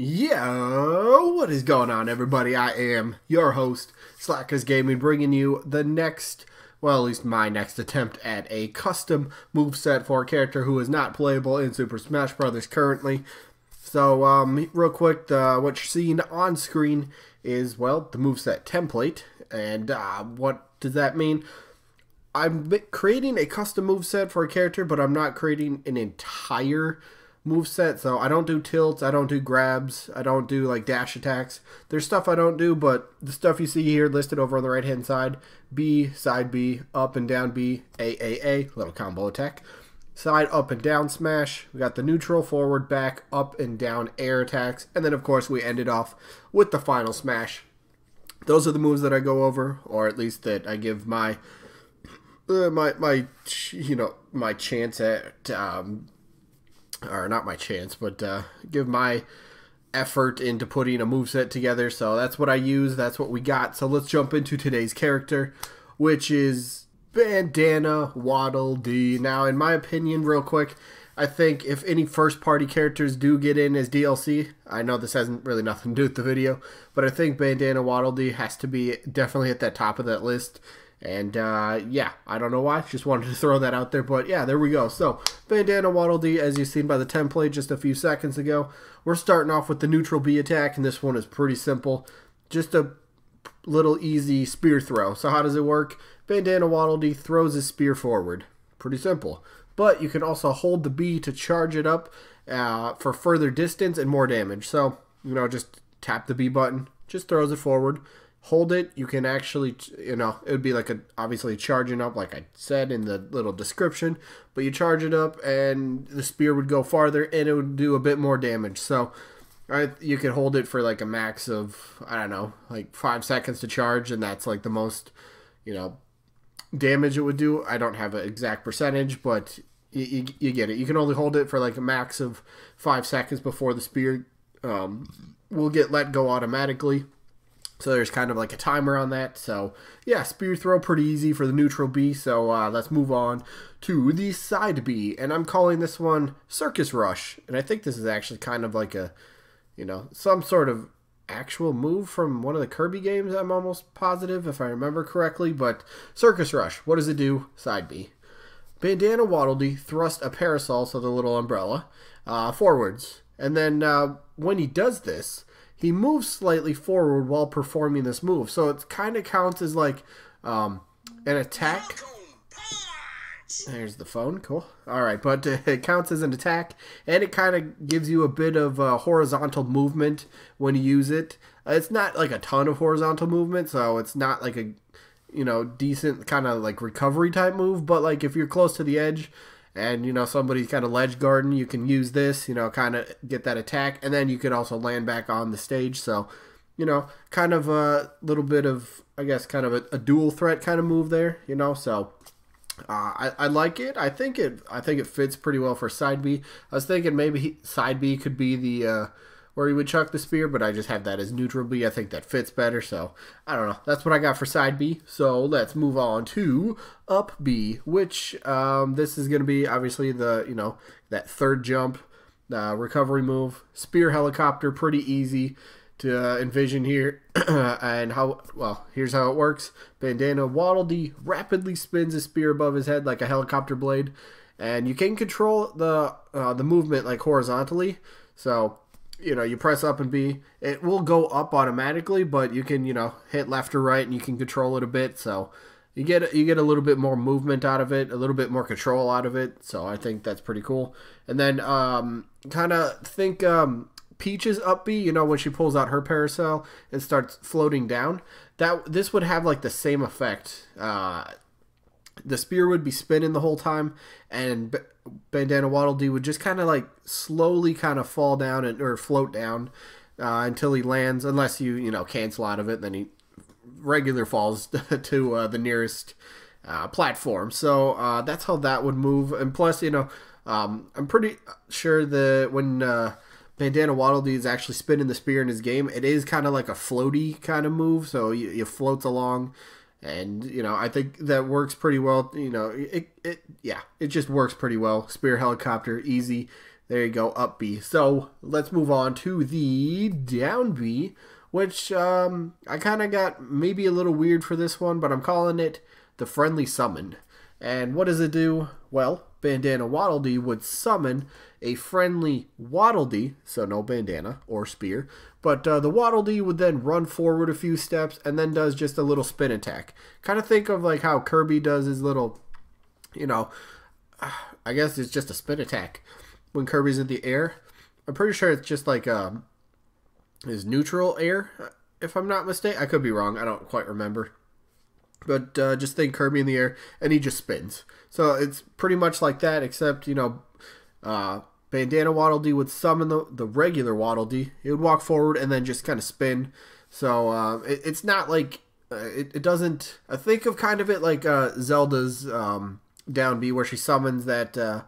Yo, what is going on, everybody? I am your host, Slackerz Gaming, bringing you the next, well, at least my next attempt at a custom moveset for a character who is not playable in Super Smash Bros. Currently. So, real quick, what you're seeing on screen is, well, the moveset template. And what does that mean? I'm creating a custom moveset for a character, but I'm not creating an entire moveset. So I don't do tilts, I don't do grabs, I don't do like dash attacks. There's stuff I don't do, but the stuff you see here listed over on the right hand side: B, side B, up and down B, A, little combo attack, side up and down smash. We got the neutral, forward, back, up and down air attacks, and then of course we ended off with the final smash. Those are the moves that I go over, or at least that I give my my chance at or not my chance, but give my effort into putting a moveset together. So that's what I use, that's what we got. So let's jump into today's character, which is Bandana Dee. Now, in my opinion, real quick, I think if any first-party characters do get in as DLC, I know this hasn't really nothing to do with the video, but I think Bandana Dee has to be definitely at that top of that list. And, yeah, I don't know why. Just wanted to throw that out there. But, yeah, there we go. So, Bandana Dee, as you've seen by the template just a few seconds ago, we're starting off with the neutral B attack. And this one is pretty simple. Just a little easy spear throw. So, how does it work? Bandana Dee throws his spear forward. Pretty simple. But you can also hold the B to charge it up for further distance and more damage. So, you know, just tap the B button. Just throws it forward. Hold it, you can actually, you know, it would be like obviously charging up, like I said in the little description, but you charge it up and the spear would go farther and it would do a bit more damage. So you could hold it for like a max of, I don't know, like 5 seconds to charge, and that's like the most, you know, damage it would do. I don't have an exact percentage, but you get it. You can only hold it for like a max of 5 seconds before the spear will get let go automatically. So there's kind of like a timer on that. So yeah, spear throw pretty easy for the neutral B. So let's move on to the side B, and I'm calling this one Circus Rush. And I think this is actually kind of like a, you know, some sort of actual move from one of the Kirby games. I'm almost positive if I remember correctly. But Circus Rush, what does it do? Side B. Bandana Dee thrust a parasol, so the little umbrella, forwards, and then when he does this, he moves slightly forward while performing this move. So it kind of counts as like an attack. There's the phone. Cool. All right. But it counts as an attack. And it kind of gives you a bit of horizontal movement when you use it. It's not like a ton of horizontal movement. So it's not like a, you know, decent kind of like recovery type move. But like if you're close to the edge, and, you know, somebody's kind of ledge guarding, you can use this, you know, kind of get that attack. And then you could also land back on the stage. So, you know, kind of a little bit of, I guess, kind of a dual threat kind of move there, you know. So, I like it. I think it fits pretty well for side B. I was thinking maybe side B could be the where he would chuck the spear, but I just have that as neutral B. I think that fits better, so I don't know. That's what I got for side B. So let's move on to up B, which this is going to be obviously the, you know, that third jump recovery move. Spear helicopter, pretty easy to envision here. And how, well, here's how it works. Bandana Dee rapidly spins his spear above his head like a helicopter blade, and you can control the movement like horizontally. So, you know, you press up and B, it will go up automatically, but you can, you know, hit left or right and you can control it a bit. So you get a little bit more movement out of it, a little bit more control out of it. So I think that's pretty cool. And then kind of think Peach's up B, you know, when she pulls out her parasol and starts floating down, this would have like the same effect. The spear would be spinning the whole time, and Bandana Dee would just kind of like slowly kind of fall down or float down until he lands, unless you know, cancel out of it, then he regular falls to the nearest platform. So that's how that would move. And plus, you know, I'm pretty sure that when Bandana Dee is actually spinning the spear in his game, it is kind of like a floaty kind of move, so you floats along. And, you know, I think that works pretty well. You know, it just works pretty well. Spear helicopter, easy. There you go, up B. So let's move on to the down B, which I kind of got maybe a little weird for this one, but I'm calling it the friendly summon. And what does it do? Well, Bandana Dee would summon a friendly Dee, so no bandana or spear, but the Dee would then run forward a few steps and then does just a little spin attack. Kind of think of like how Kirby does his little, you know, I guess it's just a spin attack when Kirby's in the air. I'm pretty sure it's just like his neutral air, if I'm not mistaken. I could be wrong. I don't quite remember. But just think Kirby in the air, and he just spins. So it's pretty much like that, except, you know, Bandana Dee would summon the regular Waddle Dee. He would walk forward and then just kind of spin. So it's not like, it doesn't, I think of kind of it like Zelda's down B, where she summons the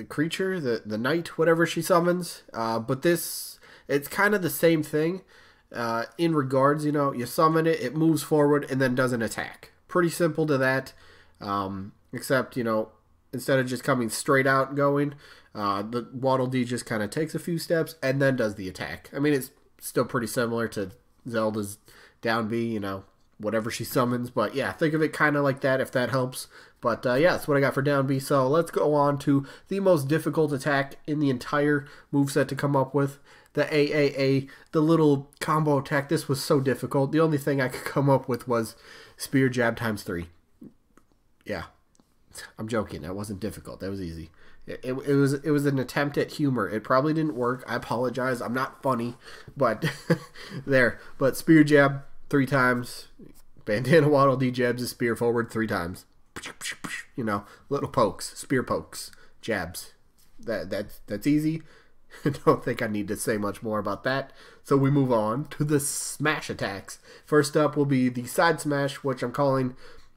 creature, the knight, whatever she summons. But this, it's kind of the same thing. In regards, you know, you summon it, it moves forward, and then does an attack. Pretty simple to that, except, you know, instead of just coming straight out and going, the Waddle Dee just kind of takes a few steps and then does the attack. I mean, it's still pretty similar to Zelda's down B, you know, whatever she summons. But yeah, think of it kind of like that, if that helps. But yeah, that's what I got for down B. So let's go on to the most difficult attack in the entire moveset to come up with. The AAA, the little combo attack. This was so difficult. The only thing I could come up with was spear jab times 3. Yeah, I'm joking. That wasn't difficult. That was easy. It was an attempt at humor. It probably didn't work. I apologize. I'm not funny, but there. But spear jab 3 times. Bandana Waddle Dee jabs his spear forward 3 times. You know, little pokes, spear pokes, jabs. That's easy. I don't think I need to say much more about that. So we move on to the smash attacks. First up will be the side smash, which I'm calling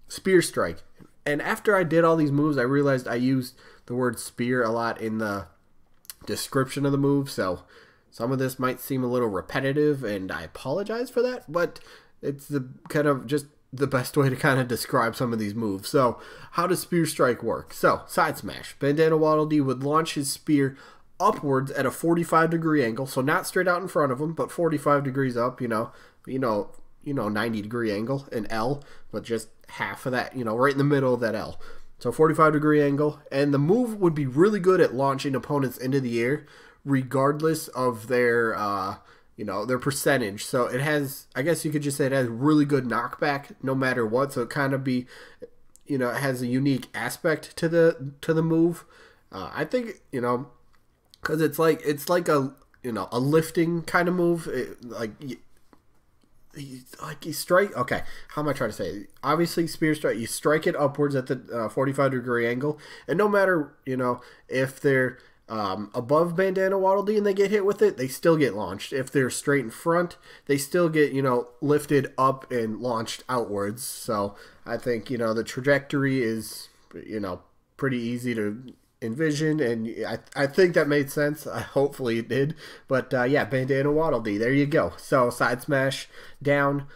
Spear Strike. And after I did all these moves, I realized I used the word spear a lot in the description of the move. So some of this might seem a little repetitive, and I apologize for that. But it's the kind of just the best way to kind of describe some of these moves. So how does Spear Strike work? So side smash. Bandana Waddle Dee would launch his spear upwards at a 45-degree angle, so not straight out in front of him, but 45 degrees up, you know, 90-degree angle, an L, but just half of that, you know, right in the middle of that L. So 45-degree angle, and the move would be really good at launching opponents into the air, regardless of their, their percentage. So it has, I guess you could just say it has really good knockback, no matter what. So it kind of be, you know, it has a unique aspect to the move. I think, you know, because it's like a, you know, a lifting kind of move. You strike. Okay, how am I trying to say it? Obviously, spear strike. You strike it upwards at the 45-degree angle, and no matter, you know, if they're above Bandana Waddle Dee and they get hit with it, they still get launched. If they're straight in front, they still get, you know, lifted up and launched outwards. So I think, you know, the trajectory is, you know, pretty easy to envision, and I think that made sense. Hopefully it did. But yeah, Bandana Waddle Dee, there you go. So side smash, down.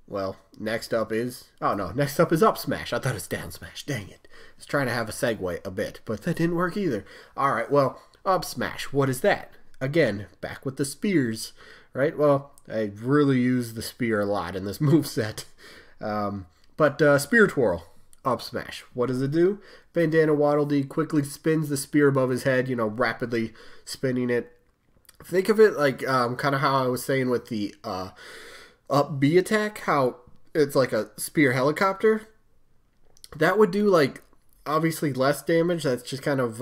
Well, next up is up smash. I thought it was down smash. Dang it. I was trying to have a segue a bit, but that didn't work either. Alright, well, up smash. What is that? Again, back with the spears, right? Well, I really use the spear a lot in this moveset. But spear twirl. Up smash. What does it do? Bandana Waddle Dee quickly spins the spear above his head, you know, rapidly spinning it. Think of it like kind of how I was saying with the up B attack, how it's like a spear helicopter. That would do, like, obviously less damage. That's just kind of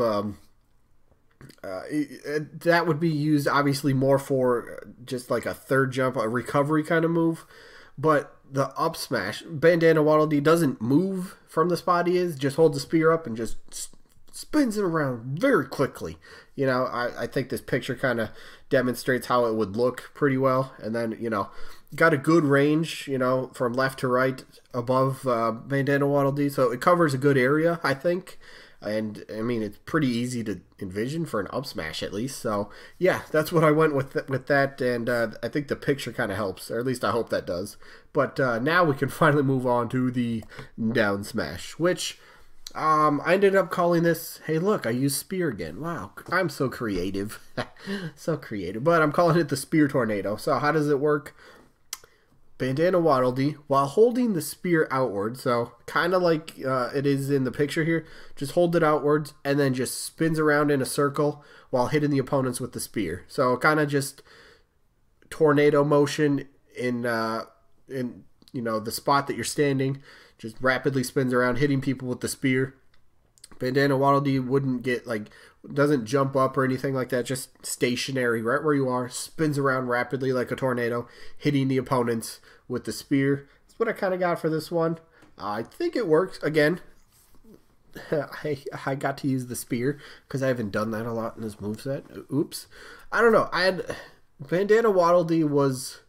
that would be used obviously more for just like a third jump, a recovery kind of move. But the up smash, Bandana Waddle Dee doesn't move from the spot he is, just holds the spear up and just spins it around very quickly. You know, I think this picture kind of demonstrates how it would look pretty well. And then, you know, got a good range, you know, from left to right above Bandana Waddle Dee. So it covers a good area, I think. And, I mean, it's pretty easy to envision for an up smash at least. So, yeah, that's what I went with that. And I think the picture kind of helps, or at least I hope that does. But now we can finally move on to the down smash, which I ended up calling this, hey look, I used spear again. Wow, I'm so creative. So creative. But I'm calling it the spear tornado. So how does it work? Bandana Waddle Dee while holding the spear outward. So kind of like it is in the picture here. Just hold it outwards and then just spins around in a circle while hitting the opponents with the spear. So kind of just tornado motion in you know, the spot that you're standing. Just rapidly spins around, hitting people with the spear. Bandana Waddle Dee wouldn't get, like, doesn't jump up or anything like that. Just stationary right where you are. Spins around rapidly like a tornado, hitting the opponents with the spear. That's what I kind of got for this one. I think it works. Again, I got to use the spear because I haven't done that a lot in this moveset. Oops. I don't know. Bandana Waddle Dee was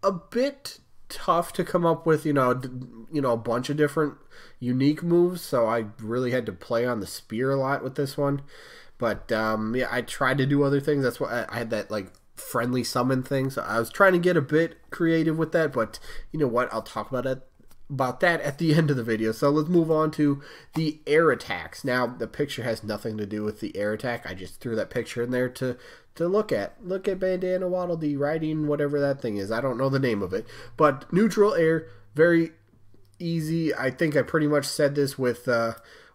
a bit tough to come up with, you know, a bunch of different unique moves, so I really had to play on the spear a lot with this one. But yeah, I tried to do other things. That's why I had that like friendly summon thing, so I was trying to get a bit creative with that. But you know what, I'll talk about that at the end of the video. So let's move on to the air attacks. Now the picture has nothing to do with the air attack. I just threw that picture in there to look at Bandana Waddle Dee ring whatever that thing is. I don't know the name of it, but neutral air, very easy. I think I pretty much said this with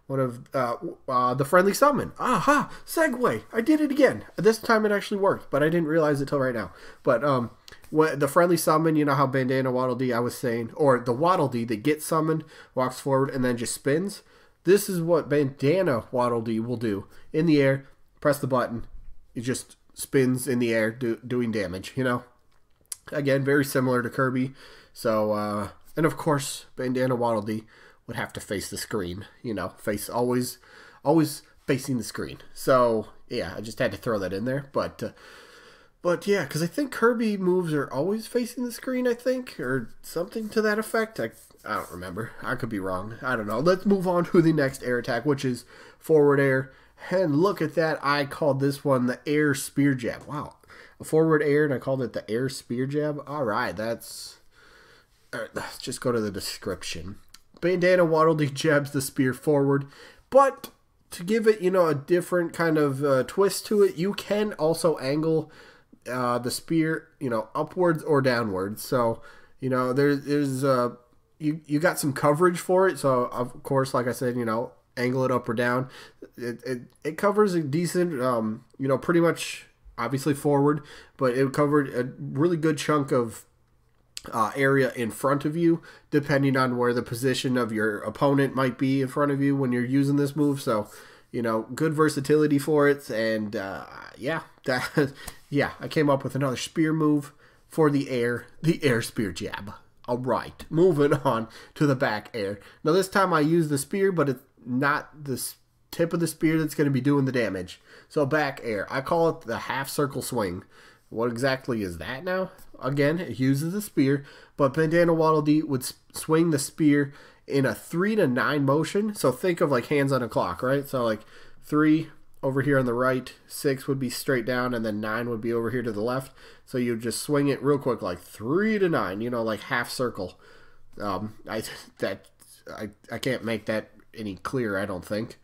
one of the friendly summon. Aha, segue. I did it again. This time it actually worked, but I didn't realize it till right now. But the friendly summon, you know how Bandana Waddle Dee, I was saying, or the Waddle Dee that gets summoned, walks forward and then just spins. This is what Bandana Waddle Dee will do. In the air, press the button, it just spins in the air doing damage, you know. Again, very similar to Kirby. So and of course Bandana Waddle Dee would have to face the screen, you know, always facing the screen. So yeah, I just had to throw that in there. But yeah, because I think Kirby moves are always facing the screen, I think, or something to that effect. I don't remember. I could be wrong. I don't know. Let's move on to the next air attack, which is forward air. And look at that. I called this one the air spear jab. Wow. A forward air, and I called it the air spear jab. All right. Let's just go to the description. Bandana Waddle Dee jabs the spear forward. But to give it, you know, a different kind of twist to it, you can also angle the spear, you know, upwards or downwards. So, you know, there's you got some coverage for it. So, of course, like I said, you know, angle it up or down. It covers a decent, you know, pretty much obviously forward, but it covered a really good chunk of area in front of you, depending on where the position of your opponent might be in front of you when you're using this move. So, you know, good versatility for it. And yeah, yeah, I came up with another spear move for the air spear jab. All right, moving on to the back air. Now this time I use the spear, but it's not the tip of the spear that's going to be doing the damage. So back air, I call it the half circle swing. What exactly is that now? Again, it uses the spear, but Bandana Waddle Dee would swing the spear in a 3 to 9 motion. So think of like hands on a clock, right? So like 3 over here on the right, 6 would be straight down, and then 9 would be over here to the left. So you just swing it real quick, like 3 to 9, you know, like half circle. I can't make that any clearer, I don't think,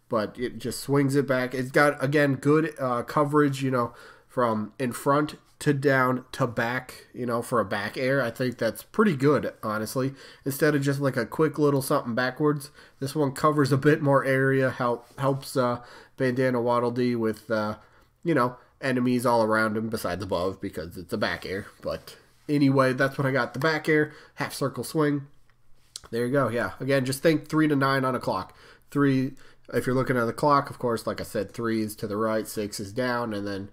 but it just swings it back. It's got, again, good coverage, you know, from in front to down to back, you know, for a back air. I think that's pretty good, honestly. Instead of just like a quick little something backwards, this one covers a bit more area, helps Bandana Waddle Dee with, you know, enemies all around him besides above, because it's a back air. But anyway, that's what I got. The back air, half circle swing. There you go. Yeah. Again, just think 3 to 9 on a clock. 3, if you're looking at the clock, of course, like I said, 3 is to the right, 6 is down, and then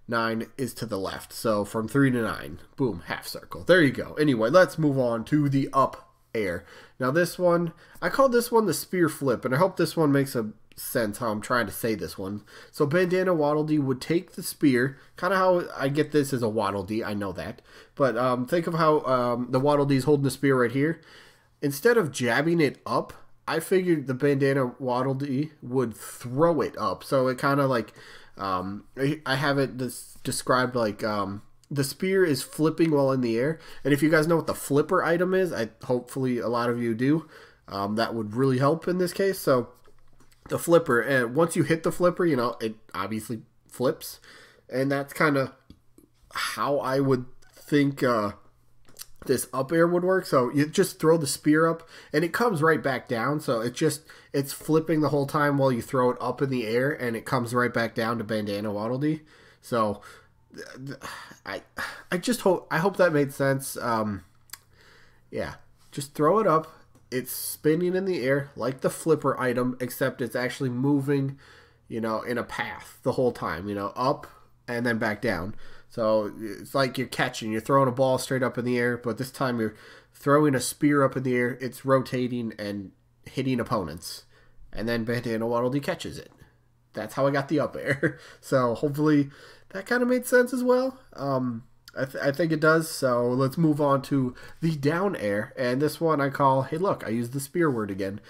9 is to the left. So from 3 to 9, boom, half circle. There you go. Anyway, let's move on to the up air. Now this one, I called this one the spear flip, and I hope this one makes a sense how I'm trying to say this one. So Bandana Waddle Dee would take the spear, kind of how I get this as a Waddle Dee, I know that. But think of how the Waddle Dee's holding the spear right here. Instead of jabbing it up, I figured the Bandana Waddle Dee would throw it up. So it kind of like, I have it described like the spear is flipping while in the air. And if you guys know what the flipper item is, hopefully a lot of you do. that would really help in this case. So the flipper, and once you hit the flipper, you know, it obviously flips, and that's kind of how I would think this up air would work. So you just throw the spear up and it comes right back down. So it's flipping the whole time while you throw it up in the air, and it comes right back down to Bandana Dee. So I hope that made sense. Yeah, just throw it up. It's spinning in the air like the flipper item, except it's actually moving, you know, in a path the whole time, you know, up and then back down. So it's like you're throwing a ball straight up in the air, but this time you're throwing a spear up in the air. It's rotating and hitting opponents, and then Bandana Dee catches it. That's how I got the up air. So hopefully that kind of made sense as well. I think it does. So let's move on to the down air, and this one I call, hey look, I used the spear word again.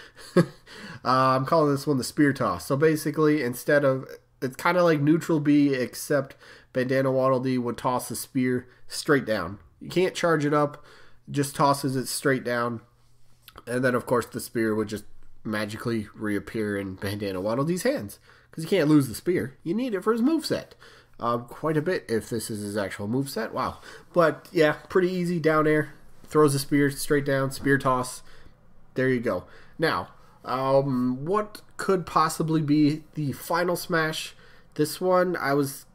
I'm calling this one the spear toss. So basically, instead of, it's kind of like neutral B, except Bandana Dee would toss the spear straight down. You can't charge it up, just tosses it straight down. And then, of course, the spear would just magically reappear in Bandana Dee's hands. Because you can't lose the spear. You need it for his moveset. Quite a bit if this is his actual moveset. Wow. But, yeah, pretty easy down air. Throws the spear straight down, spear toss. There you go. Now, what could possibly be the final smash? This one, I was...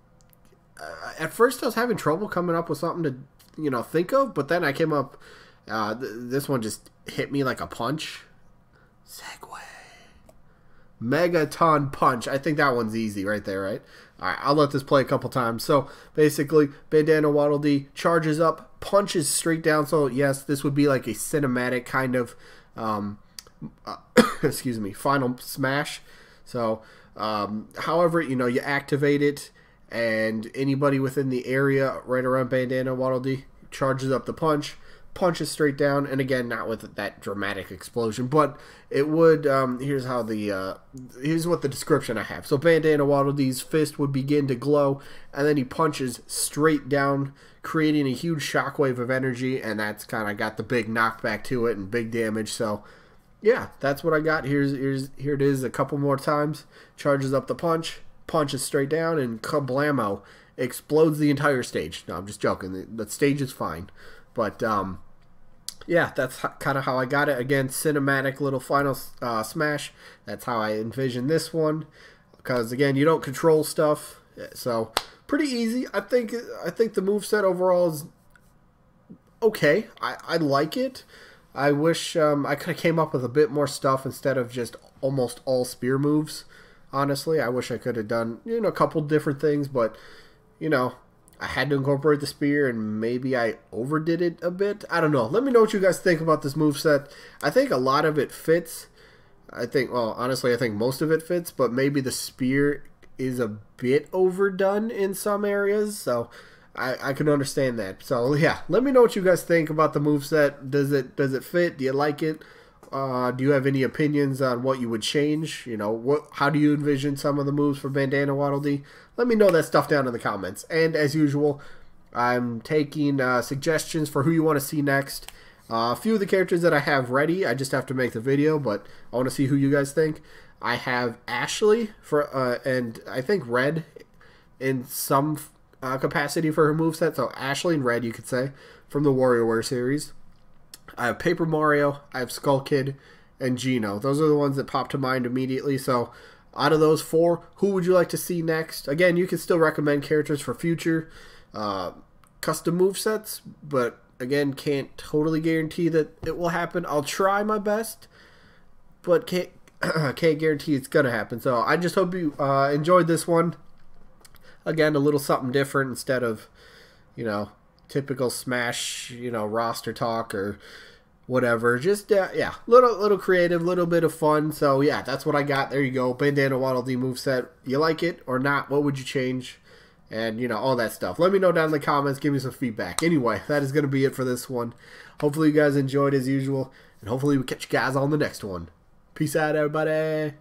at first, I was having trouble coming up with something to, you know, think of, but then I came up. This one just hit me like a punch. Segway. Megaton punch. I think that one's easy right there, right? All right, I'll let this play a couple times. So basically, Bandana Dee charges up, punches straight down. So yes, this would be like a cinematic kind of, excuse me, final smash. So, however, you know, you activate it, and anybody within the area right around Bandana Dee charges up the punch, punches straight down, and again, not with that dramatic explosion, but it would, here's what the description I have. So Bandana Dee's fist would begin to glow, and then he punches straight down, creating a huge shockwave of energy, and that's kind of got the big knockback to it and big damage. So yeah, that's what I got. Here it is a couple more times. Charges up the punch, punches straight down, and kablamo, explodes the entire stage. No, I'm just joking. The stage is fine. But, yeah, that's kind of how I got it. Again, cinematic little final smash. That's how I envision this one. Because, again, you don't control stuff. So, pretty easy. I think the moveset overall is okay. I like it. I wish I could have came up with a bit more stuff instead of just almost all spear moves. Honestly, I wish I could have done, you know, a couple different things, but, you know, I had to incorporate the spear, and maybe I overdid it a bit. I don't know. Let me know what you guys think about this moveset. I think a lot of it fits. Well, honestly, I think most of it fits, but maybe the spear is a bit overdone in some areas, so I can understand that. So, yeah, let me know what you guys think about the moveset. Does it fit? Do you like it? Do you have any opinions on what you would change? You know, how do you envision some of the moves for Bandana Dee? Let me know that stuff down in the comments. And as usual, I'm taking suggestions for who you want to see next. A few of the characters that I have ready, I just have to make the video, but I want to see who you guys think. I have Ashley and I think Red in some capacity for her moveset. So Ashley and Red, you could say, from the WarioWare series. I have Paper Mario, I have Skull Kid, and Geno. Those are the ones that pop to mind immediately. So, out of those four, who would you like to see next? Again, you can still recommend characters for future custom movesets, but again, can't totally guarantee that it will happen. I'll try my best, but can't guarantee it's going to happen. So, I just hope you enjoyed this one. Again, a little something different instead of, you know, typical Smash, you know, roster talk or whatever. Just yeah, little creative, little bit of fun. So yeah, that's what I got. There you go, Bandana Dee moveset. You like it or not? What would you change? And you know, all that stuff. Let me know down in the comments. Give me some feedback. Anyway, that is going to be it for this one. Hopefully you guys enjoyed as usual, and hopefully we catch you guys on the next one. Peace out, everybody.